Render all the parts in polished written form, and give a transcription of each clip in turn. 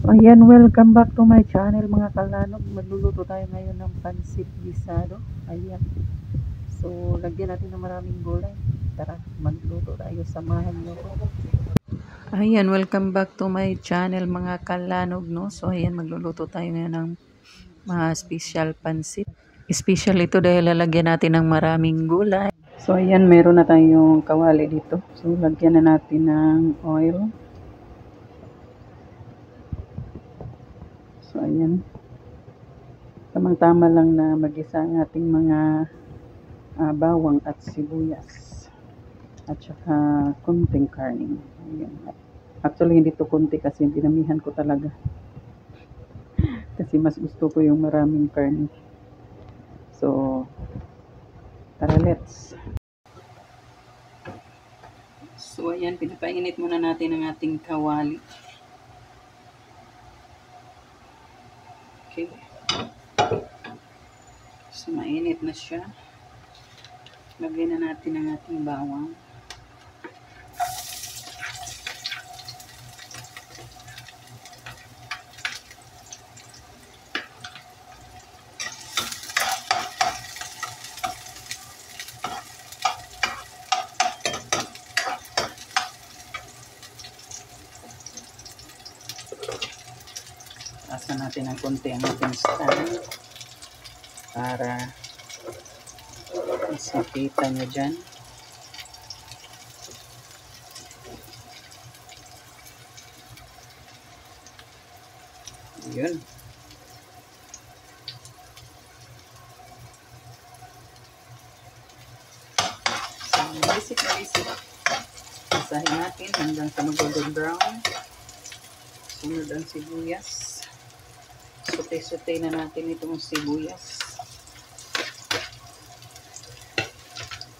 Ayan, welcome back to my channel mga kalanog. Magluluto tayo ngayon ng pansit gisado. Ayan. So, lagyan natin ng maraming gulay. Tara, magluto tayo. Samahan nyo ko. Ayan, welcome back to my channel mga kalanog, no? So, ayan, magluluto tayo ngayon ng mga special pansit. Special ito dahil lalagyan natin ng maraming gulay. So, ayan, meron na tayong kawali dito. So, lagyan na natin ng oil. So, ayan. Tamang-tama lang na mag-isa ang ating mga bawang at sibuyas. At saka kunting karne. Ayan. Actually, hindi to kunti kasi dinamihan ko talaga. Kasi mas gusto ko yung maraming karne. So, tara, let's. So, ayan, pinapainit muna natin ang ating kawali. Okay. So, mainit na siya. Lagyan na natin ang ating bawang. Asa natin ng konti ang ating stand para mas makita nyo dyan. Yun. So, basic. Basahin natin hanggang sa mag-golden brown. Sunod ang sibuyas. Sote-sote na natin itong sibuyas.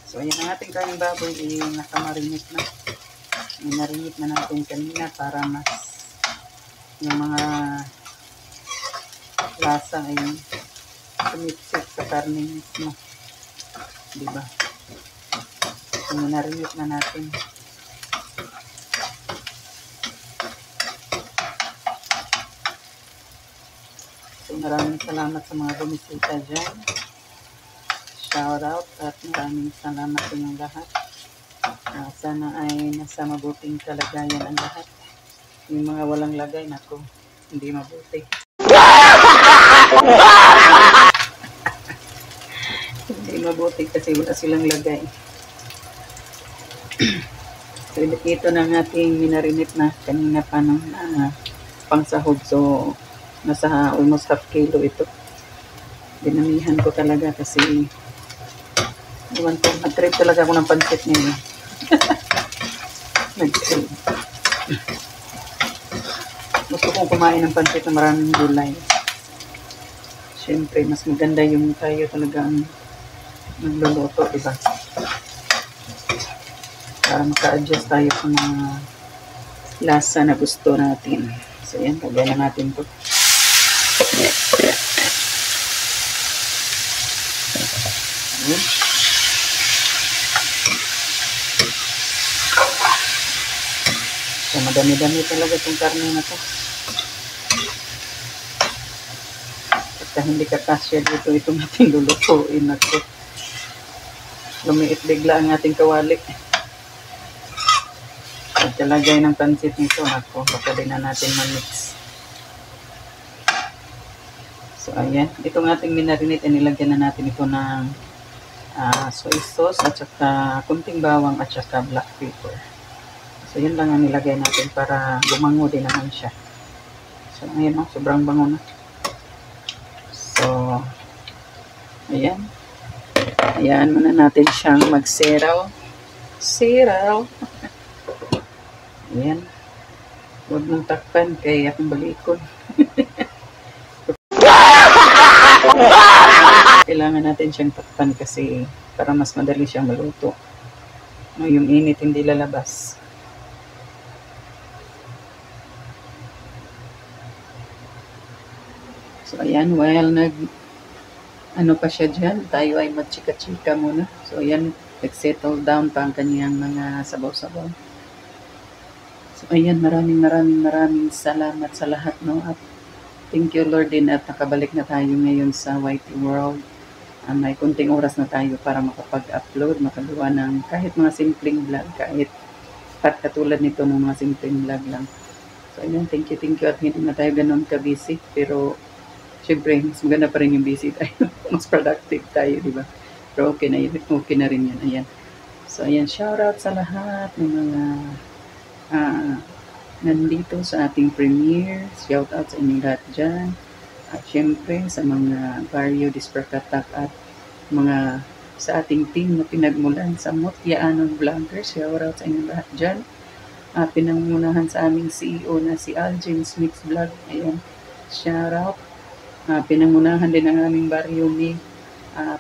So, ayan ang ating karning baboy nakamarinate na. Narinate na natin kanina para mas yung mga lasa ay sumipsip sa karne mismo. Diba? So, narinate na natin. So, maraming salamat sa mga bumisita dyan. Shout out at maraming salamat sa inyong lahat. Sana ay nasa mabuting kalagayan ang lahat. Yung mga walang lagay, nako, hindi mabuti. Hindi mabuti kasi wala silang lagay. So, ito na ang ating minarinate na kanina pa nung pangsahog. So, nasa almost half kilo ito. Dinamihan ko talaga kasi nag-trip talaga ako ng pansit niya. Nag-trip. Gusto kong kumain ng pansit na maraming gulay. Siyempre, mas maganda yung tayo talagang nagluluto, diba? Para maka-adjust tayo sa mga lasa na gusto natin. So, yan. Lagyan na natin to. Ayan. So, madami-dami talaga itong karne na to. Basta hindi kakasya dito itong ating lulutuin na to. Lumiit bigla ang ating kawali. Pagkalagay ng pansit nito, ako, baka din na natin ma-mix. So, ayan. Itong ating minarinate, nilagyan na natin ito ng soy sauce at saka kunting bawang at saka black pepper. So, yun lang ang nilagay natin para gumango din naman siya. So, ayan, sobrang bango na. So, ayan. Ayan, muna natin siyang mag-siraw. Siraw. Ayan. Huwag mong takpan kay akong balikon. Kailangan natin siyang takpan kasi para mas madali siyang maluto. No, yung init hindi lalabas. So, ayan, while ano pa siya dyan, tayo ay magchika-chika muna. So, ayan, nag-settle down pa ang kanyang mga sabaw-sabaw. So ayan, maraming salamat sa lahat, no? At thank you Lord din at nakabalik na tayo ngayon sa YT World. May kunting oras na tayo para makapag-upload, makagawa ng kahit mga simpleng vlog, kahit katulad nito ng mga simpleng vlog lang. So ayan, thank you at hindi na tayo ganun ka-busy, pero syempre mas maganda pa rin yung busy tayo. Mas productive tayo, di ba? Pero okay na rin yan. Ayan. So ayan, shoutout sa lahat ng mga nandito sa ating premiere. Shoutout sa inyong lahat dyan. At syempre sa mga Barrio Disperkatak at mga sa ating team na pinagmulan sa Motyaanon Vloggers. Shoutout sa inyong lahat dyan. Pinangunahan sa aming CEO na si Algin's Mix Vlog. Ayan, shoutout. Pinangunahan din ang aming baryo ni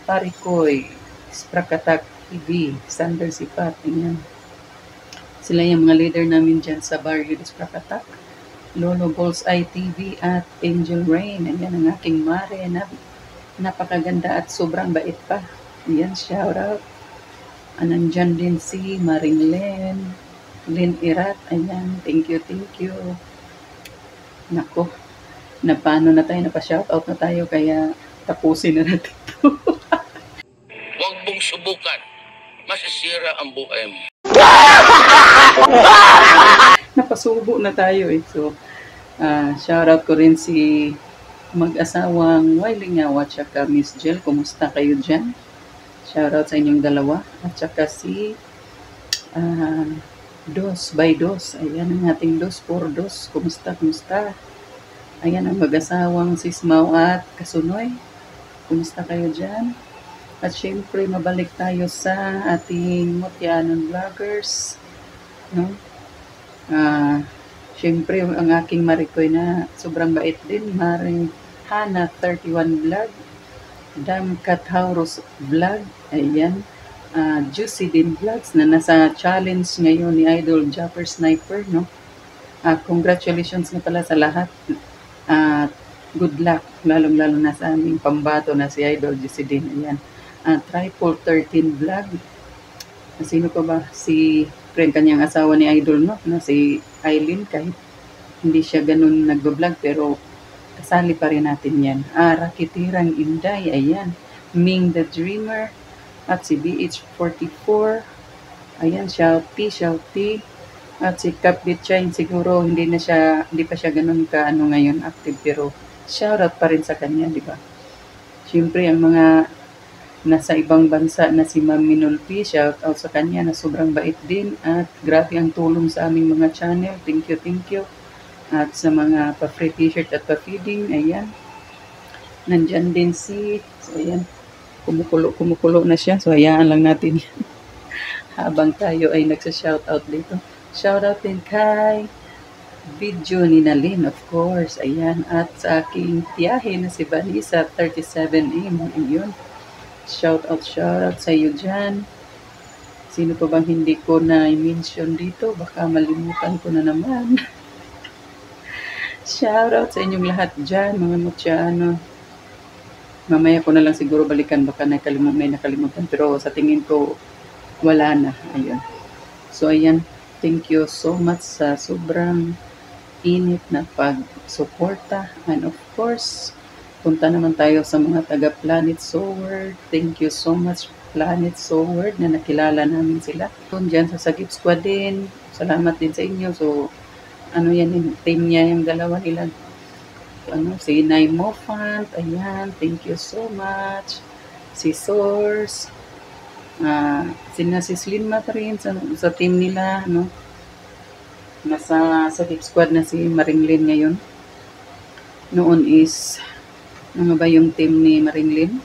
Parikoy, Sprakatak TV, Sander Sipat. Ayan. Sila yung mga leader namin dyan sa baryo ni Sprakatak. Lolo Balls ITV at Angel Rain. Ayan ang aking mare na napakaganda at sobrang bait pa. Ayan, shoutout. Nandyan din si Maring Lynn Irat. Ayan, thank you. Nako, paano na tayo, napa-shoutout na tayo, kaya tapusin na natin ito. Huwag mong subukan. Masisira ang buhay mo. Napasubo na tayo eh. So, shoutout ko rin si mag-asawang Wiley Ngawa at saka Miss Jill. Kumusta kayo dyan? Shoutout sa inyong dalawa. At saka si Dos by Dos. Ayan ang ating Dos por Dos. Kumusta? Ayan ang mag-asawang Sismaw at Kasunoy. Kumusta kayo dyan? At syempre, mabalik tayo sa ating Motyaanon Vloggers. No? Syempre, ang aking Marikoy na sobrang bait din. Maring Hana 31 Vlog. Dam Katauros Vlog. Ayan. Juicy din Vlogs na nasa challenge ngayon ni Idol Japper Sniper. No? Congratulations nga pala sa lahat. Good luck. Lalong-lalo na sa aming pambato na si Idol Juicy din. Ayan. Triple 13 Vlog. Sino pa ba? Si friend kanyang asawa ni Idol, no? Na si Eileen, kahit hindi siya ganun nagbo-vlog, pero kasali pa rin natin yan. Rakitirang Inday, ayan. Ming the Dreamer, at si BH44, ayan, Shouty, at si Kapit Chain, siguro hindi pa siya ganun ngayon active, pero shoutout pa rin sa kanya, di ba? Siyempre, ang mga nasa ibang bansa na si Ma'am Minulpi, shout out sa kanya na sobrang bait din at grabe ang tulong sa aming mga channel. Thank you. At sa mga pa-free t-shirt at pa-feeding, ayan. Nandyan din so ayan, kumukulo na siya. So hayaan lang natin yan. Habang tayo ay nagsa-shout out dito. Shout out din kay Video ni Nalin, of course. Ayan, at sa aking tiyahe na si Vanessa 37M. Ayun. Shout out sa iyo dyan. Sino pa bang hindi ko na-mention dito? Baka malimutan ko na naman. Shout out sa inyong lahat dyan, mga Motyano. Mamaya ko na lang siguro balikan, baka may nakalimutan. Pero sa tingin ko, wala na. Ayun. So ayan, thank you so much sa sobrang init na pag-suporta. And of course, punta naman tayo sa mga taga Planet Soward. Thank you so much, Planet Soward, na nakilala namin sila. Diyan sa Sagip Squad din. Salamat din sa inyo. So, yung team niya, yung dalawa nila. Si Nay Mofant. Ayan, thank you so much. Si Source. Si Slinma rin sa team nila. No? Nasa Sagip Squad na si Maringlin ngayon. Noon is ano ba yung team ni Maringlin?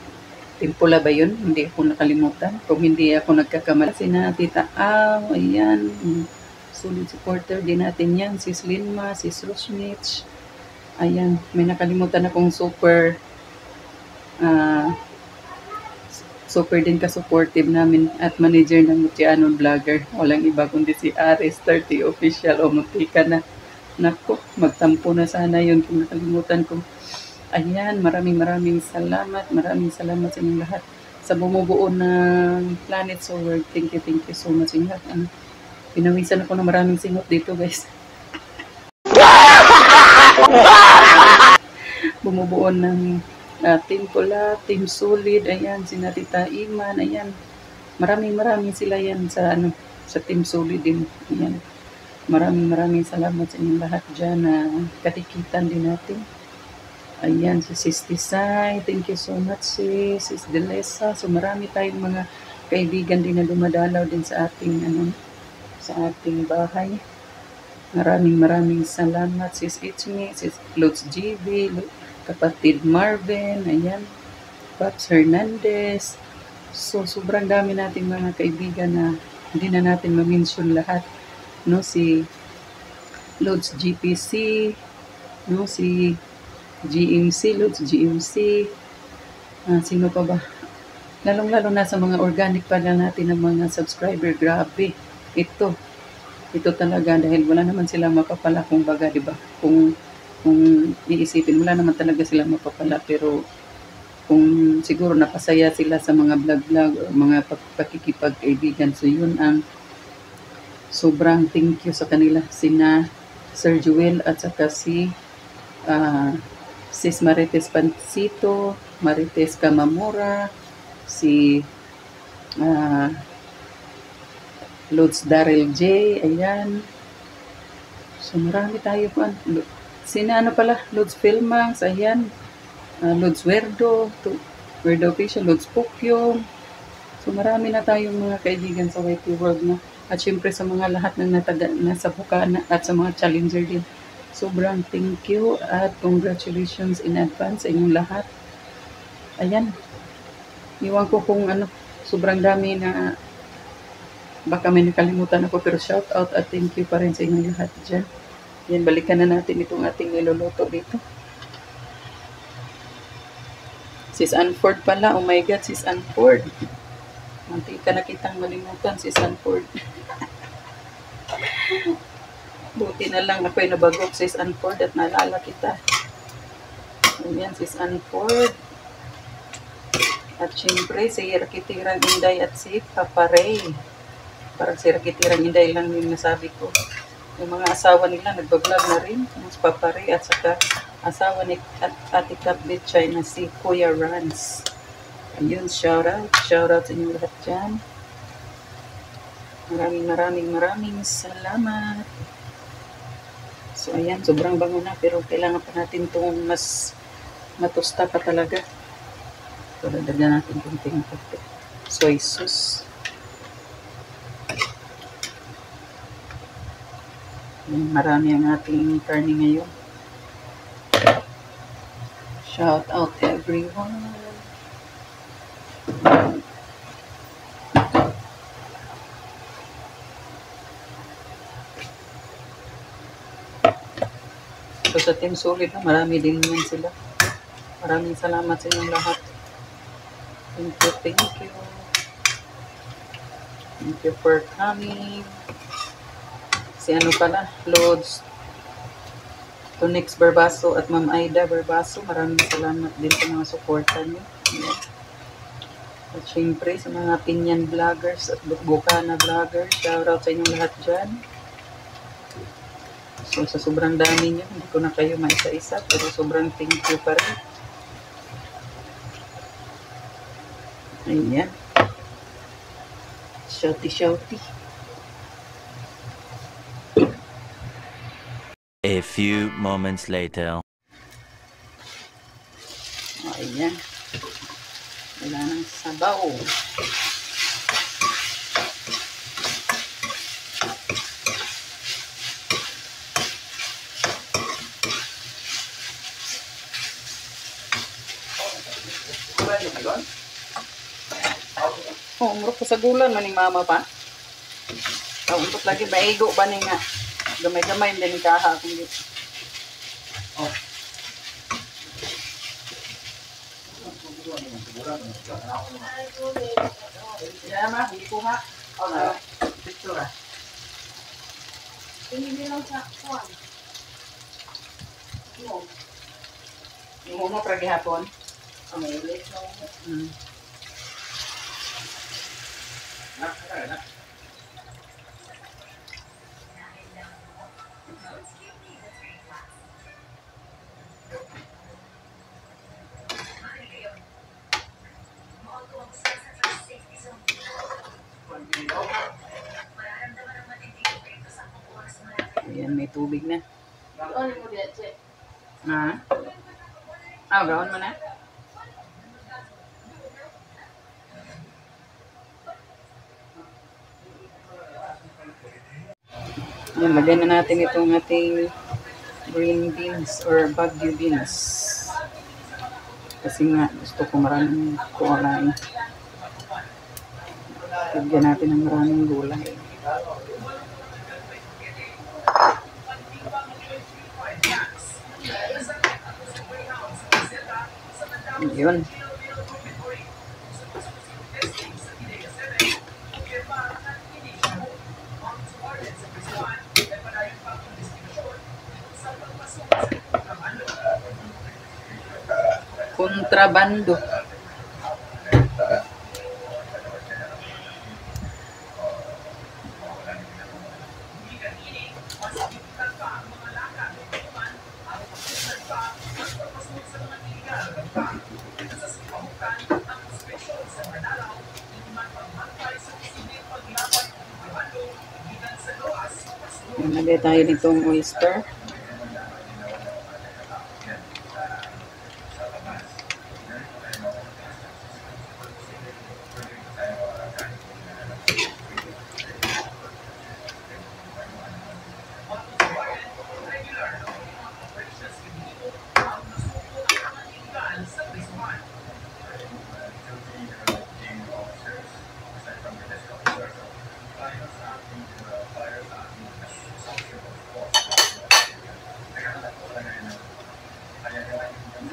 Team Pula ba yun? Hindi ako nakalimutan. Kung hindi ako nagkakamali. Sina Tita Aw, ayan. Solid supporter din natin yan. Si Slinma, si Srosnich. Ayan, may nakalimutan akong super din ka-supportive namin at manager ng Motyaanon Vlogger. Walang iba kundi si Aris 30 Official o Mutika na. Naku, magtampo na sana yun kung nakalimutan ko. Ayan, maraming salamat. Maraming salamat sa inyong lahat. Sa bumubuo ng Planet Soward, thank you so much sa inyo. Pinawisan ako ng maraming singot dito, guys. Bumubuo ng Team Pula, Team Solid, ayan, sina Tita Iman, ayan. Maraming sila yan sa sa Team Solid din. Ayan. Maraming salamat sa inyong lahat dyan na katikitan din natin. Ayan, si Sis Tisay, thank you so much Sis Delesa. So marami tayong mga kaibigan din na dumadalaw din sa ating sa ating bahay. Maraming salamat Sis Ichmi, Sis Lutz GB, kapatid Marvin, ayan, Pops Hernandez. So sobrang dami nating mga kaibigan na hindi na natin ma-mention lahat, no? Si Lutz GPC, no? Si GMC, Lutz GMC, sino pa ba? Lalong-lalo na sa mga organic pa lang natin ng mga subscriber, grabe. Ito talaga dahil wala naman sila mapapala kung baga, di ba? Kung iisipin, wala naman talaga sila mapapala, pero kung siguro napasaya sila sa mga vlog o mga pakikipag-kaibigan. So yun ang sobrang thank you sa kanila, sina Sir Joel at saka si Sis Marites Pancito, Marites Kamamura, si Lods Daryl J, ayan. So marami tayo po. Sina pala, Lods Filmangs, ayan. Lods Werdo Official, Lods Pukyong. So marami na tayong mga kaibigan sa YT World na. At syempre sa mga lahat ng nasa Bukana at sa mga challenger din. Sobrang thank you at congratulations in advance sa inyong lahat. Ayan. Iwan ko kung sobrang dami na baka may nakalimutan ako, pero shout out at thank you pa rin sa inyong lahat dyan. Yan, balikan na natin itong ating niluluto dito. Sis Anford pala, oh my God, Sis Anford. Manti ka na kitang malimutan, Sis Anford. Buti na lang ako'y nabagok, Sis Anford, at naalala kita. Ayan, Sis Anford. At syempre, si Rakitirang Inday at si Papa Ray. Parang si Rakitirang Inday lang yung nasabi ko. Yung mga asawa nila nagbablog na rin. Si Papa Ray at saka asawa ni Ate Kapbitchay na si Kuya Rans. Ayun, shoutout sa inyo lahat dyan. Maraming salamat. So ayan, sobrang bango na, pero kailangan pa natin itong mas matusta pa talaga. So dadagyan natin kunting soy sauce. Marami ang ating karne ngayon. Shout out everyone. So sa Team Solid, marami din yan sila. Maraming salamat sa inyong lahat. Thank you. Thank you for coming. Si pala, Lods Tonix Barbaso at Ma'am Aida Barbaso, maraming salamat din sa mga suporta niyo. At syempre sa mga Pinyan vloggers at Bukana vloggers, shoutout sa inyong lahat dyan. So sa sobrang dami niyo, hindi ko na kayo maisa-isa, pero sobrang thank you pa rin. Ayan. Shouty. A few moments later. Ayan. Wala nang sabaw. Oh, umrok ko sa gulan man ni mama pa. Untuk lagi maigo ba ni nga. Gamay-gamay din kaha kung dito. Oh. Ya mah, hindi ko ha. Oh, na. Picture ah. Hindi lang sa kuan. Yung mo pra gihapon. Oh, may ulit no. Na. tubig na. Ha? Gaon mo na? Yan, lagyan na natin itong ating green beans or Baguio beans. Kasi nga, gusto ko maraming kulay. Lagyan natin ng maraming gulay. Yun. Kontrabando. Lagay tayo nitong oyster.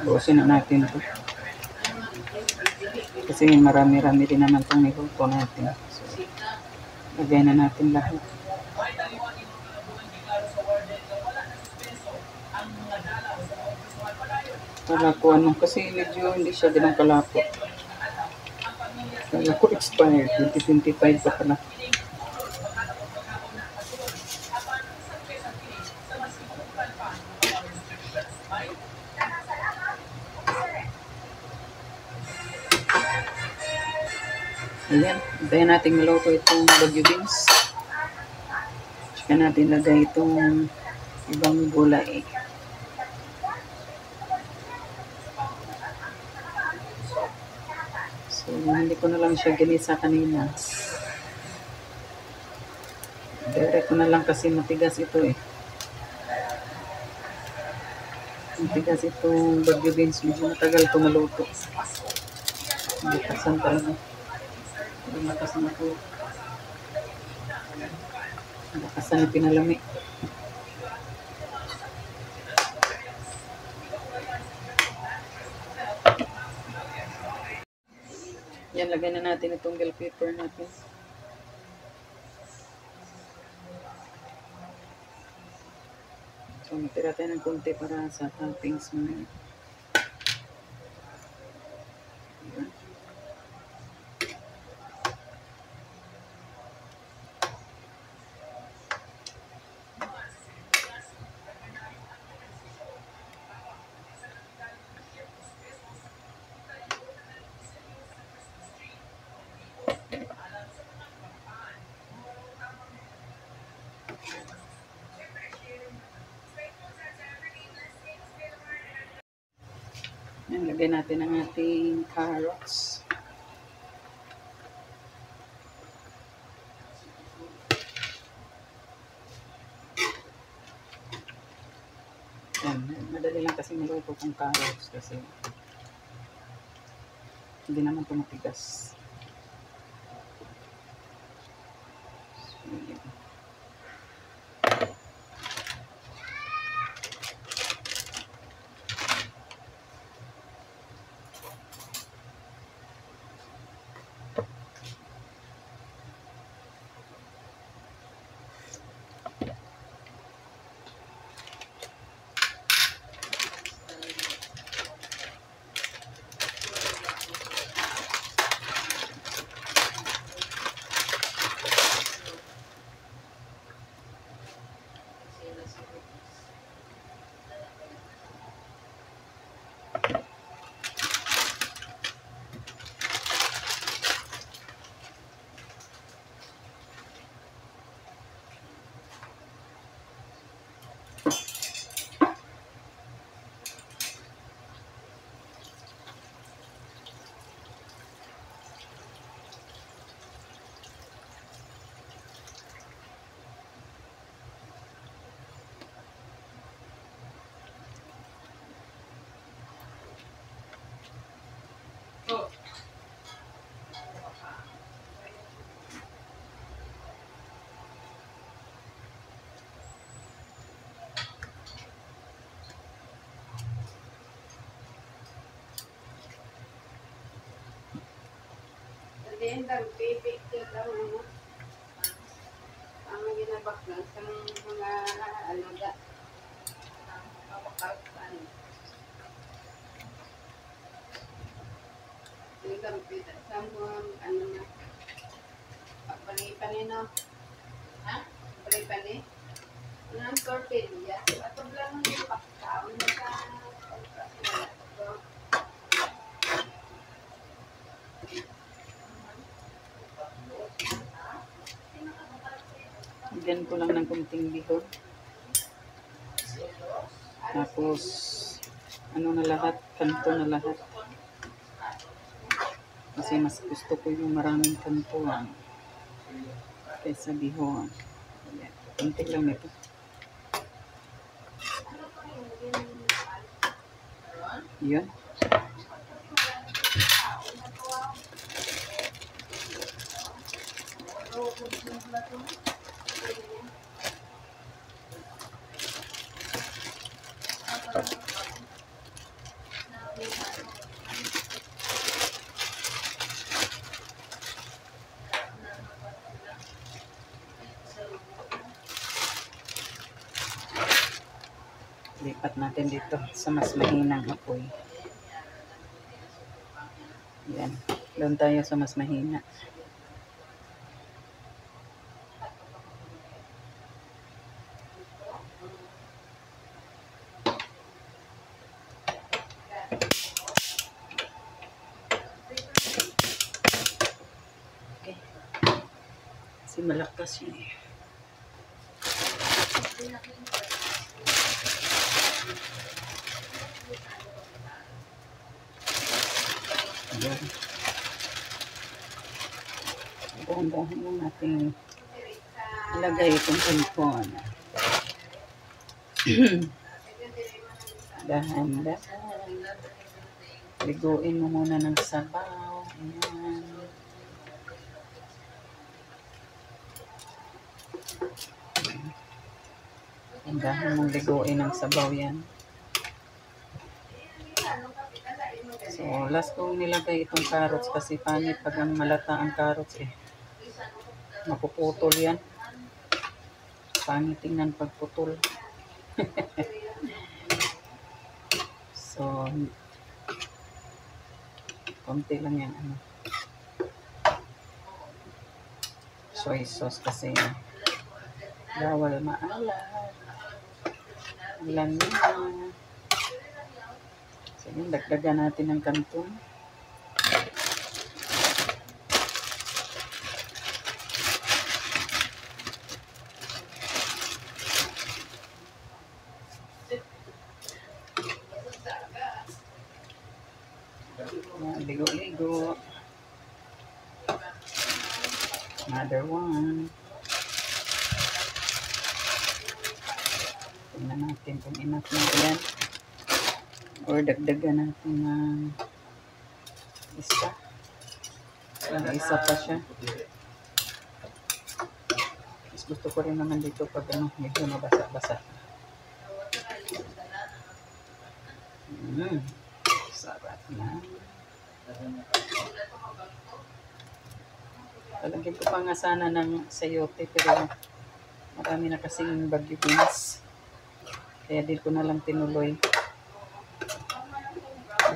Buusin na natin ito. Kasi marami-rami din naman itong niluto natin. So, lagay na natin lahat. Kala ko kasi medyo hindi siya ganun kalapot. Kala ko expired, 2025 pa pala. Ayan, hintayin natin maluto itong Baguio beans. Tsaka natin lagay itong ibang gulay. So, hindi ko na lang siya ginisa kanina. Direct ko na lang kasi matigas ito eh. Matigas itong Baguio beans. Medyo matagal ito maluto. Matasan talaga. Matasan ako. Matasan na pinalami. Yan, lagay na natin itong bell pepper natin. So, matira tayo ng konti para sa toppings mo na. Yan. Yan, lagay natin ang ating carrots. Yan, madali lang kasi maluto kong carrots kasi hindi naman ito matigas. So, yan. Dendang pipi daw ano. Ang ginabaklan sa mga alaga. Kapakasan. Dendang pipi sa mga ano na. Pagpanipan no. Ha? Pagpanipan ano ang tortilla? At lang yung pakkaon na sa Lagyan ko lang ng kunting bihon. Tapos, ano na lahat, kanto na lahat. Kasi mas gusto ko yung maraming kantuan kaysa bihon. Ayan, kunti lang ito. Yun. Lipat natin dito sa mas mahinang apoy. Yan. Doon tayo sa mas mahina. Okay. Kasi malakas yun eh. Ayan. Dahan-dahan lang natin ilagay itong kanton. Dahan-dahan. Liguin mo muna ng sabaw. Ayan. Dahan mong liguin ng sabaw yan. So, last kong nilagay itong carrots kasi pangit pag ang malata ang carrots eh. Mapuputol yan. Pangit tingnan pagputol. So, konti lang yan. Ano. Soy sauce kasi bawal maalat. Alam niya. So, yun, dagdagan natin ng kanton. Ligo-ligo. Another one. Tingnan natin kung enough na yan. Or dagdagan natin ng isa. May isa pa siya. Mas gusto ko rin naman dito pag ano, medyo mabasa-basa. Sarap na. Talagyan ko pa nga sana ng sayote pero marami na kasing bagyo beans. Kaya din ko na lang tinuloy.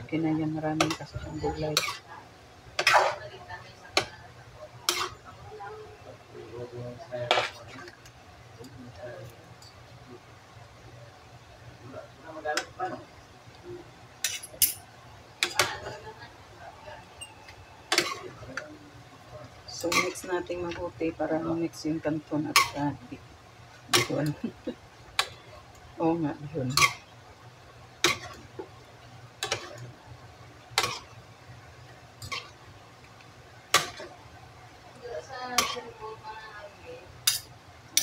Okay na yan, maraming kasi siyang gulay. So, mix natin mabuti para mix yung kanton at bihon. Oo nga, bihon.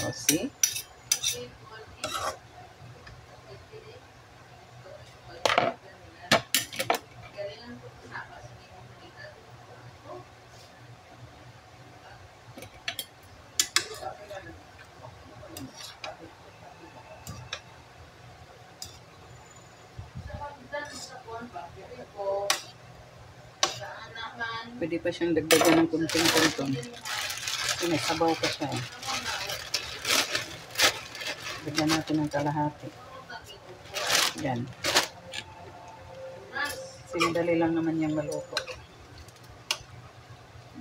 O, see? Pwede pa siyang dagdagan ng kunting konton. May sabaw pa siya. Lagyan natin ng kalahati. Yan. Sinadali lang naman yung maluto.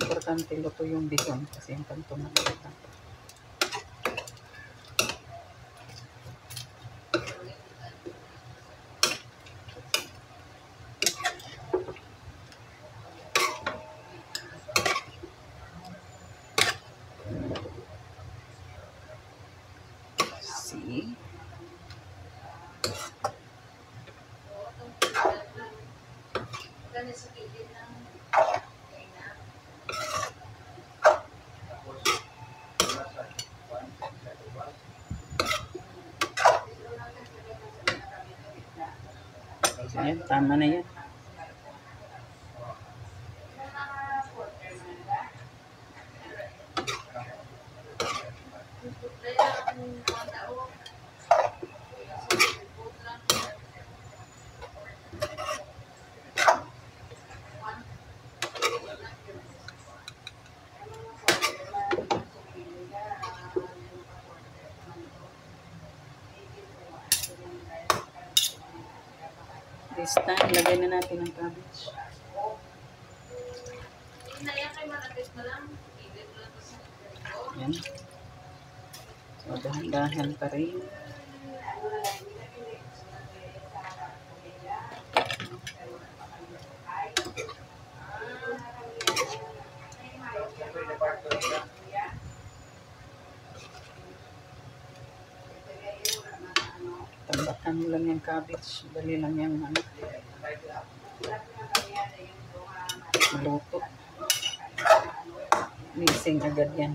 Importante luto yung bihon kasi yung kanto maluto. See? So, yan, tama na yan. This time, lagyan na natin ang cabbage. Yan. So, dahan-dahan pa rin. Tambakan mo lang yung cabbage. Dali lang yung maluto. Mixing agad yan.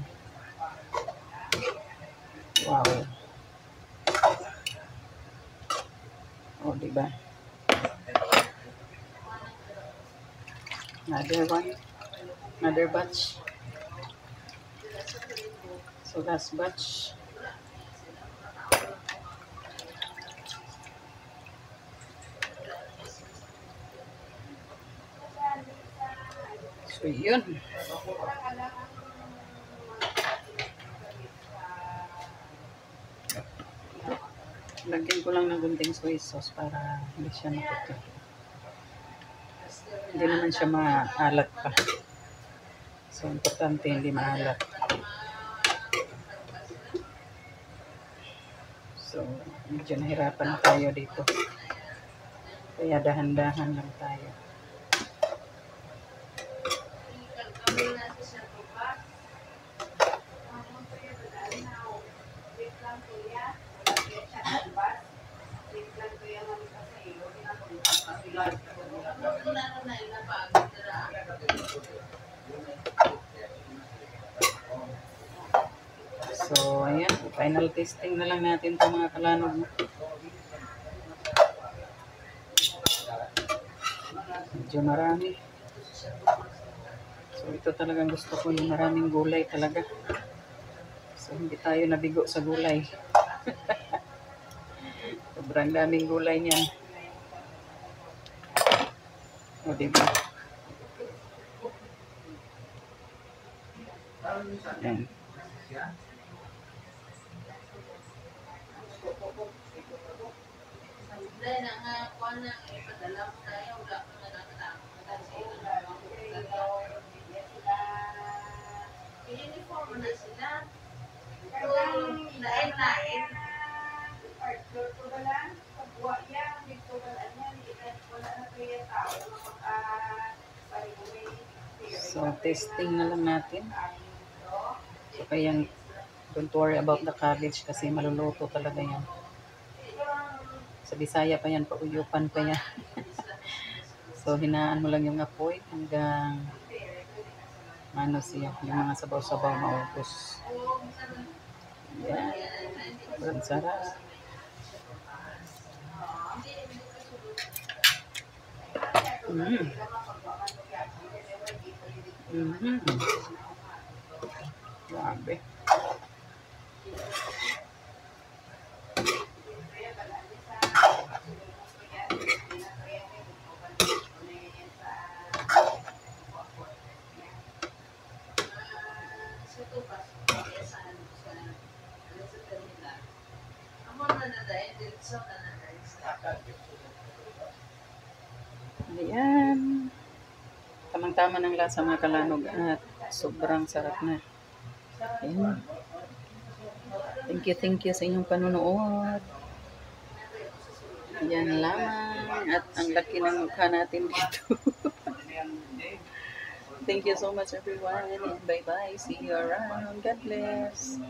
Wow. Oh, diba? Another one. Another batch. So, last batch. So, yun. Lagyan ko lang ng gunting soy sauce para hindi siya maputi. Hindi naman siya maalat pa. So, importante hindi maalat. So, medyo nahirapan na tayo dito. Kaya dahan-dahan lang tayo. So, ayan. Final testing na lang natin ito mga kalanog. Medyo marami. So, ito talagang gusto ko yung maraming gulay talaga. So, hindi tayo nabigo sa gulay. Sobrang daming gulay niyan. O, diba? Ayan. So, testing na lang natin. So, kaya don't worry about the cabbage kasi maluluto talaga yan. Sa Bisaya pa yan, pauyupan pa yan. So, hinaan mo lang yung apoy hanggang ano siya, yung mga sabaw-sabaw maubos. Yan. Sobrang sarap. Grabe. Ayan. Tamang-tama ng lasa mga kalanog at sobrang sarap na. Ayan. Thank you sa inyong panonood. Yan lamang. At ang laki ng mukha natin dito. Thank you so much everyone. And bye-bye. See you around. God bless.